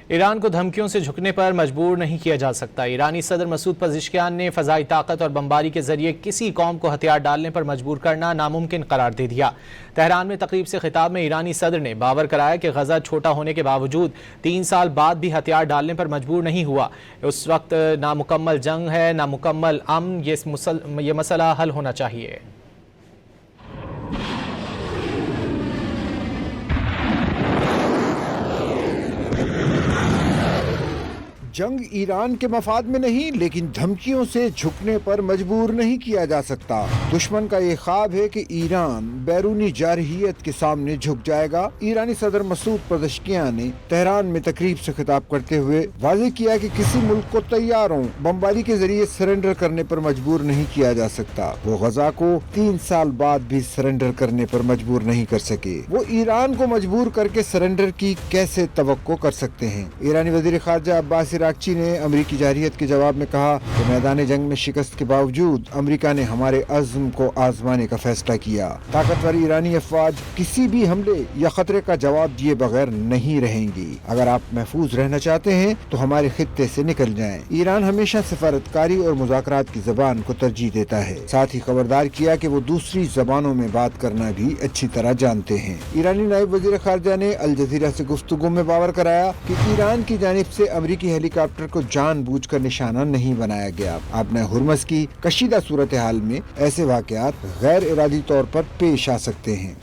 ایران کو دھمکیوں سے جھکنے پر مجبور نہیں کیا جا سکتا۔ ایرانی صدر مسعود پزشکیان نے فضائی طاقت اور بمباری کے ذریعے کسی قوم کو ہتھیار ڈالنے پر مجبور کرنا ناممکن قرار دے دیا۔ تہران میں تقریب سے خطاب میں ایرانی صدر نے باور کرایا کہ غزہ چھوٹا ہونے کے باوجود 3 سال بعد بھی ہتھیار ڈالنے پر مجبور نہیں ہوا۔ اس وقت نامکمل جنگ ہے، نامکمل امن، یہ مسئلہ حل ہونا چاہیے۔ جنگ ایران کے مفاد میں نہیں لیکن دھمکیوں سے جھکنے پر مجبور نہیں کیا جا سکتا۔ دشمن کا یہ خواب ہے کہ ایران بیرونی جارحیت کے سامنے جھک جائے گا۔ ایرانی صدر مسعود پزشکیان نے تہران میں تقریب سے خطاب کرتے ہوئے واضح کیا کہ کسی ملک کو تیاروں بمباری کے ذریعے سرنڈر کرنے پر مجبور نہیں کیا جا سکتا۔ وہ غزہ کو 3 سال بعد بھی سرنڈر کرنے پر مجبور نہیں کر سکے۔ وہ ایران کو مجبور کر کے سرنڈر کی کیسے توقع کر سکتے ہیں؟ ایرانی وزیر خارجہ عباس عراقچی نے امریکی جارحیت کے جواب میں کہا کہ میدان جنگ میں شکست کے باوجود امریکہ نے ہمارے عزم کو آزمانے کا فیصلہ کیا۔ طاقتور ایرانی افواج کسی بھی حملے یا خطرے کا جواب دیے بغیر نہیں رہیں گی۔ اگر آپ محفوظ رہنا چاہتے ہیں تو ہمارے خطے سے نکل جائیں۔ ایران ہمیشہ سفارتکاری اور مذاکرات کی زبان کو ترجیح دیتا ہے۔ ساتھ ہی خبردار کیا کہ وہ دوسری زبانوں میں بات کرنا بھی اچھی طرح جانتے ہیں۔ ایرانی نائب وزیر خارجہ نے الجزیرہ سے گفتگو میں باور کرایا کہ ایران کی جانب سے امریکی ہیلی کاپٹر کو جان بوجھ کر نشانہ نہیں بنایا گیا۔ آبنہ ہرمز کی کشیدہ صورتحال میں ایسے واقعات غیر ارادی طور پر پیش آ سکتے ہیں۔